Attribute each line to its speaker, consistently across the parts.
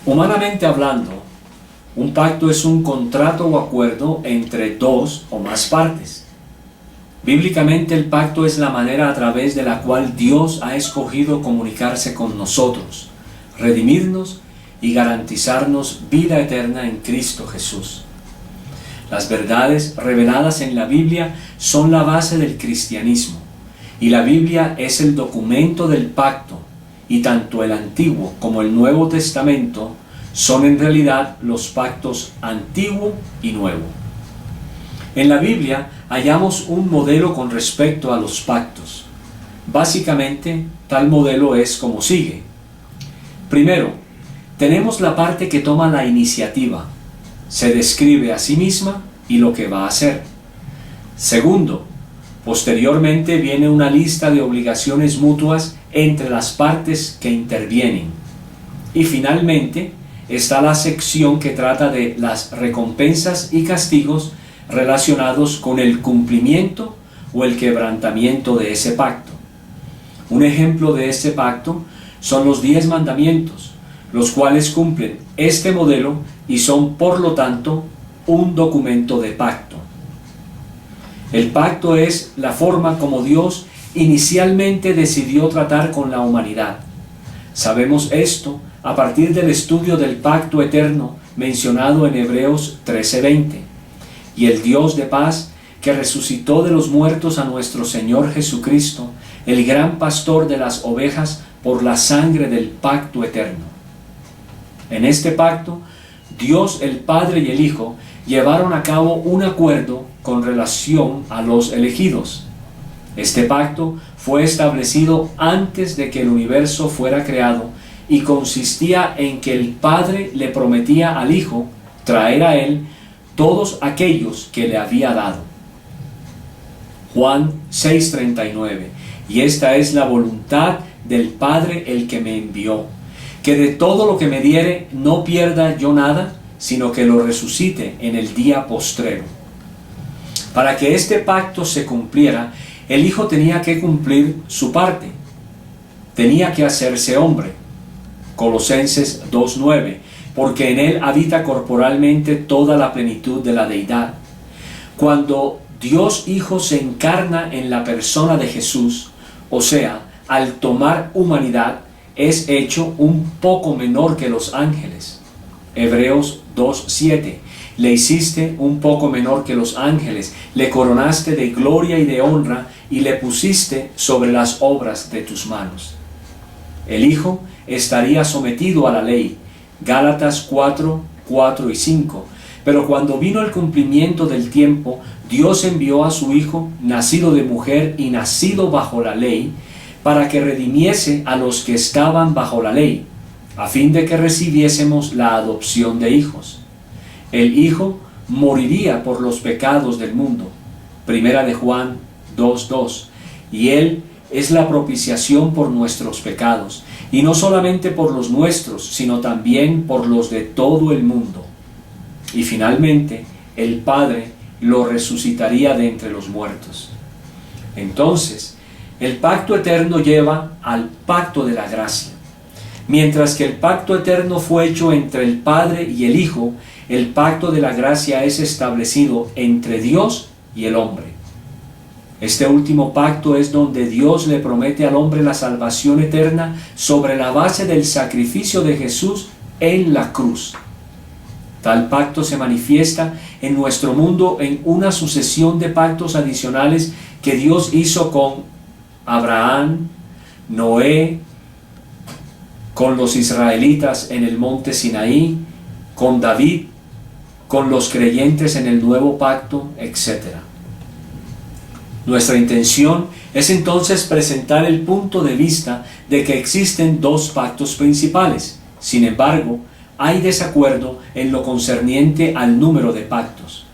Speaker 1: Humanamente hablando, un pacto es un contrato o acuerdo entre dos o más partes. Bíblicamente, el pacto es la manera a través de la cual Dios ha escogido comunicarse con nosotros, redimirnos y garantizarnos vida eterna en Cristo Jesús. Las verdades reveladas en la Biblia son la base del cristianismo, y la Biblia es el documento del pacto, y tanto el Antiguo como el Nuevo Testamento son en realidad los pactos Antiguo y Nuevo. En la Biblia hallamos un modelo con respecto a los pactos. Básicamente, tal modelo es como sigue. Primero, tenemos la parte que toma la iniciativa. Se describe a sí misma y lo que va a hacer. Segundo, posteriormente viene una lista de obligaciones mutuas entre las partes que intervienen. Y finalmente está la sección que trata de las recompensas y castigos relacionados con el cumplimiento o el quebrantamiento de ese pacto. Un ejemplo de este pacto son los 10 mandamientos, los cuales cumplen este modelo y son por lo tanto un documento de pacto. El pacto es la forma como Dios inicialmente decidió tratar con la humanidad. Sabemos esto a partir del estudio del pacto eterno mencionado en Hebreos 13:20. Y el Dios de paz, que resucitó de los muertos a nuestro Señor Jesucristo, el gran pastor de las ovejas, por la sangre del pacto eterno. En este pacto, Dios el Padre y el Hijo llevaron a cabo un acuerdo con relación a los elegidos. Este pacto fue establecido antes de que el universo fuera creado y consistía en que el Padre le prometía al Hijo traer a él todos aquellos que le había dado. Juan 6:39. Y esta es la voluntad del Padre el que me envió, que de todo lo que me diere no pierda yo nada, sino que lo resucite en el día postrero. Para que este pacto se cumpliera, el Hijo tenía que cumplir su parte. Tenía que hacerse hombre. Colosenses 2:9. Porque en él habita corporalmente toda la plenitud de la deidad. Cuando Dios Hijo se encarna en la persona de Jesús, o sea, al tomar humanidad, es hecho un poco menor que los ángeles. Hebreos 2:7. Le hiciste un poco menor que los ángeles, le coronaste de gloria y de honra, y le pusiste sobre las obras de tus manos. El Hijo estaría sometido a la ley, Gálatas 4:4 y 5. Pero cuando vino el cumplimiento del tiempo, Dios envió a su Hijo, nacido de mujer y nacido bajo la ley, para que redimiese a los que estaban bajo la ley, a fin de que recibiésemos la adopción de hijos. El Hijo moriría por los pecados del mundo. Primera de Juan 2:2. Y Él es la propiciación por nuestros pecados, y no solamente por los nuestros, sino también por los de todo el mundo. Y finalmente, el Padre lo resucitaría de entre los muertos. Entonces, el pacto eterno lleva al pacto de la gracia. Mientras que el pacto eterno fue hecho entre el Padre y el Hijo, el pacto de la gracia es establecido entre Dios y el hombre. Este último pacto es donde Dios le promete al hombre la salvación eterna sobre la base del sacrificio de Jesús en la cruz. Tal pacto se manifiesta en nuestro mundo en una sucesión de pactos adicionales que Dios hizo con Abraham, Noé, con los israelitas en el monte Sinaí, con David, con los creyentes en el nuevo pacto, etc. Nuestra intención es entonces presentar el punto de vista de que existen dos pactos principales. Sin embargo, hay desacuerdo en lo concerniente al número de pactos.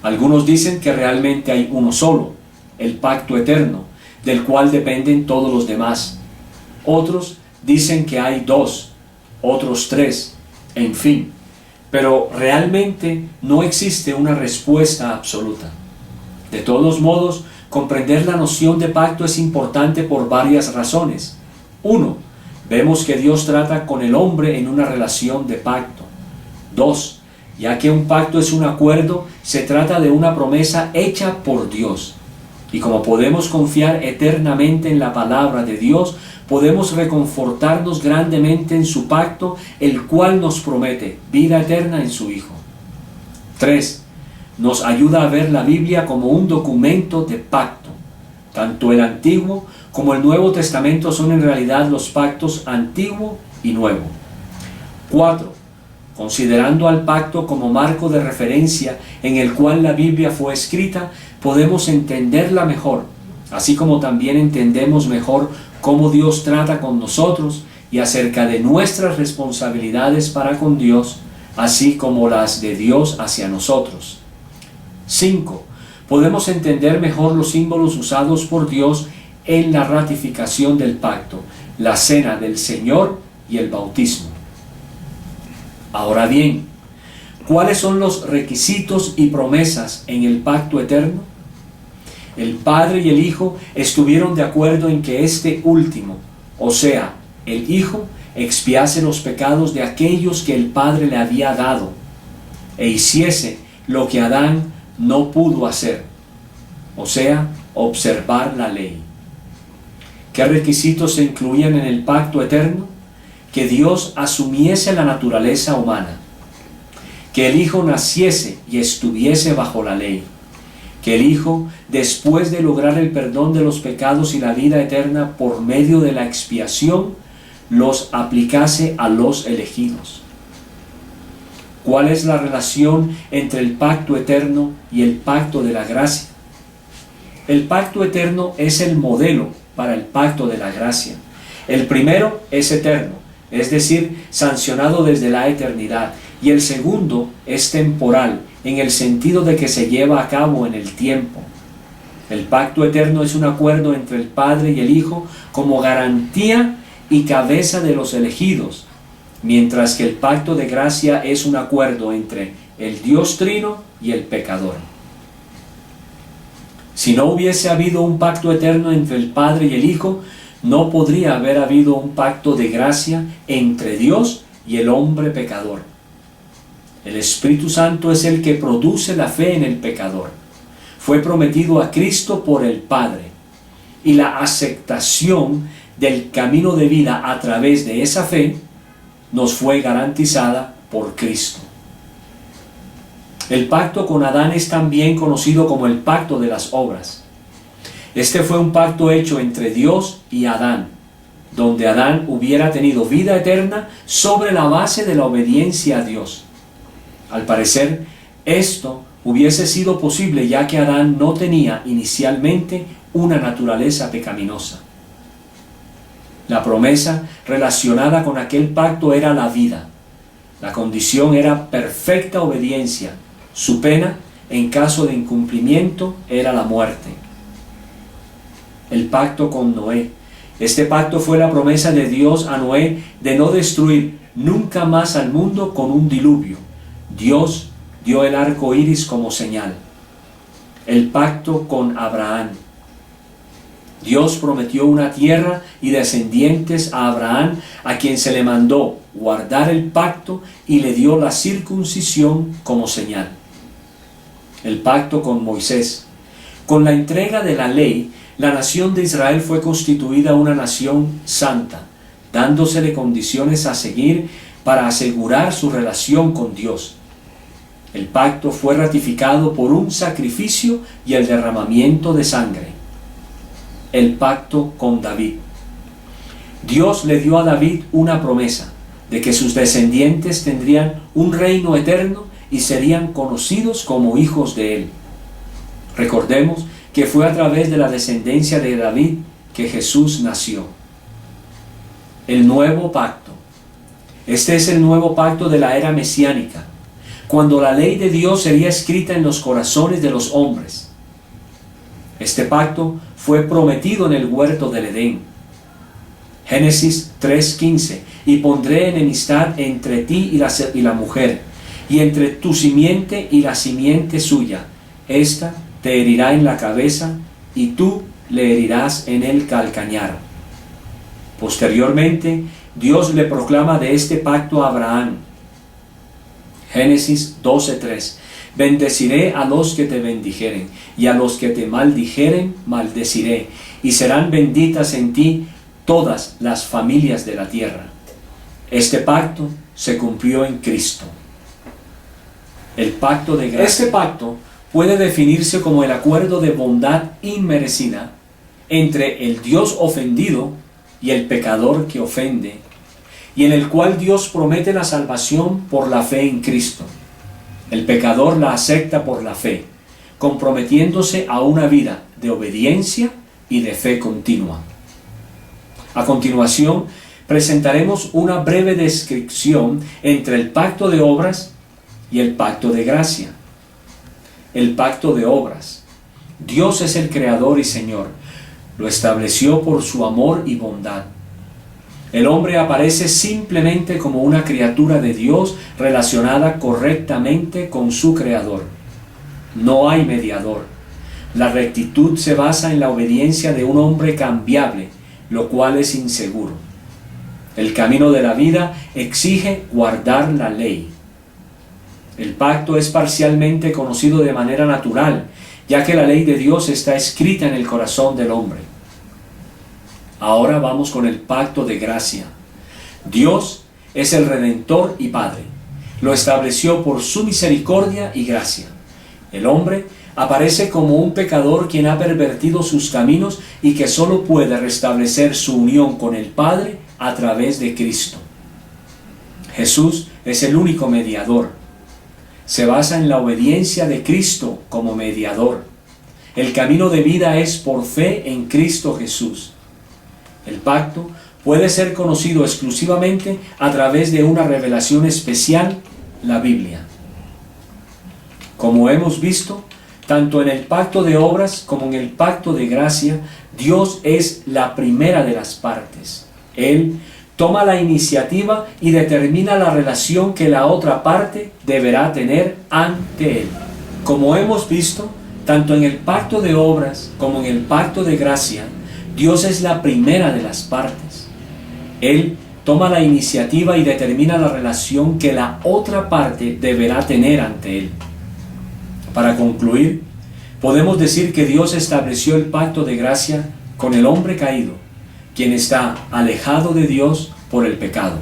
Speaker 1: Algunos dicen que realmente hay uno solo, el pacto eterno, del cual dependen todos los demás. Otros dicen que hay dos, otros tres, en fin. Pero realmente no existe una respuesta absoluta. De todos modos, comprender la noción de pacto es importante por varias razones. 1. vemos que Dios trata con el hombre en una relación de pacto. 2. Ya que un pacto es un acuerdo, se trata de una promesa hecha por Dios. Y como podemos confiar eternamente en la palabra de Dios, podemos reconfortarnos grandemente en su pacto, el cual nos promete vida eterna en su Hijo. 3. Nos ayuda a ver la Biblia como un documento de pacto. Tanto el Antiguo como el Nuevo Testamento son en realidad los pactos Antiguo y Nuevo. 4. Considerando al pacto como marco de referencia en el cual la Biblia fue escrita, podemos entenderla mejor, así como también entendemos mejor cómo Dios trata con nosotros y acerca de nuestras responsabilidades para con Dios, así como las de Dios hacia nosotros. 5. Podemos entender mejor los símbolos usados por Dios en la ratificación del pacto, la cena del Señor y el bautismo. Ahora bien, ¿cuáles son los requisitos y promesas en el pacto eterno? El Padre y el Hijo estuvieron de acuerdo en que este último, o sea, el Hijo, expiase los pecados de aquellos que el Padre le había dado, e hiciese lo que Adán no pudo hacer, o sea, observar la ley. ¿Qué requisitos se incluían en el pacto eterno? Que Dios asumiese la naturaleza humana, que el Hijo naciese y estuviese bajo la ley, que el Hijo, después de lograr el perdón de los pecados y la vida eterna por medio de la expiación, los aplicase a los elegidos. ¿Cuál es la relación entre el pacto eterno y el pacto de la gracia? El pacto eterno es el modelo para el pacto de la gracia. El primero es eterno, es decir, sancionado desde la eternidad, y el segundo es temporal, en el sentido de que se lleva a cabo en el tiempo. El pacto eterno es un acuerdo entre el Padre y el Hijo como garantía y cabeza de los elegidos, mientras que el pacto de gracia es un acuerdo entre el Dios Trino y el pecador. Si no hubiese habido un pacto eterno entre el Padre y el Hijo, no podría haber habido un pacto de gracia entre Dios y el hombre pecador. El Espíritu Santo es el que produce la fe en el pecador. Fue prometido a Cristo por el Padre, y la aceptación del camino de vida a través de esa fe nos fue garantizada por Cristo. El pacto con Adán es también conocido como el pacto de las obras. Este fue un pacto hecho entre Dios y Adán, donde Adán hubiera tenido vida eterna sobre la base de la obediencia a Dios. Al parecer, esto hubiese sido posible ya que Adán no tenía inicialmente una naturaleza pecaminosa. La promesa relacionada con aquel pacto era la vida. La condición era perfecta obediencia. Su pena, en caso de incumplimiento, era la muerte. El pacto con Noé. Este pacto fue la promesa de Dios a Noé de no destruir nunca más al mundo con un diluvio. Dios dio el arco iris como señal. El pacto con Abraham. Dios prometió una tierra y descendientes a Abraham, a quien se le mandó guardar el pacto y le dio la circuncisión como señal. El pacto con Moisés. Con la entrega de la ley, la nación de Israel fue constituida una nación santa, dándosele condiciones a seguir para asegurar su relación con Dios. El pacto fue ratificado por un sacrificio y el derramamiento de sangre. El pacto con David. Dios le dio a David una promesa de que sus descendientes tendrían un reino eterno y serían conocidos como hijos de él. Recordemos que fue a través de la descendencia de David que Jesús nació. El nuevo pacto. Este es el nuevo pacto de la era mesiánica, cuando la ley de Dios sería escrita en los corazones de los hombres. Este pacto fue prometido en el huerto del Edén. Génesis 3:15. Y pondré enemistad entre ti y la mujer, y entre tu simiente y la simiente suya. Esta te herirá en la cabeza, y tú le herirás en el calcañar. Posteriormente, Dios le proclama de este pacto a Abraham. Génesis 12:3. Bendeciré a los que te bendijeren, y a los que te maldijeren, maldeciré, y serán benditas en ti todas las familias de la tierra. Este pacto se cumplió en Cristo. El pacto de gracia. Este pacto puede definirse como el acuerdo de bondad inmerecida entre el Dios ofendido y el pecador que ofende, y en el cual Dios promete la salvación por la fe en Cristo. El pecador la acepta por la fe, comprometiéndose a una vida de obediencia y de fe continua. A continuación, presentaremos una breve descripción entre el pacto de obras y el pacto de gracia. El pacto de obras. Dios es el Creador y Señor. Lo estableció por su amor y bondad. El hombre aparece simplemente como una criatura de Dios relacionada correctamente con su Creador. No hay mediador. La rectitud se basa en la obediencia de un hombre cambiable, lo cual es inseguro. El camino de la vida exige guardar la ley. El pacto es parcialmente conocido de manera natural, ya que la ley de Dios está escrita en el corazón del hombre. Ahora vamos con el pacto de gracia. Dios es el Redentor y Padre. Lo estableció por su misericordia y gracia. El hombre aparece como un pecador quien ha pervertido sus caminos y que solo puede restablecer su unión con el Padre a través de Cristo. Jesús es el único mediador. Se basa en la obediencia de Cristo como mediador. El camino de vida es por fe en Cristo Jesús. El pacto puede ser conocido exclusivamente a través de una revelación especial, la Biblia. Como hemos visto, tanto en el pacto de obras como en el pacto de gracia, Dios es la primera de las partes. Él toma la iniciativa y determina la relación que la otra parte deberá tener ante Él. Como hemos visto, tanto en el pacto de obras como en el pacto de gracia, Dios es la primera de las partes. Él toma la iniciativa y determina la relación que la otra parte deberá tener ante Él. Para concluir, podemos decir que Dios estableció el pacto de gracia con el hombre caído, quien está alejado de Dios por el pecado.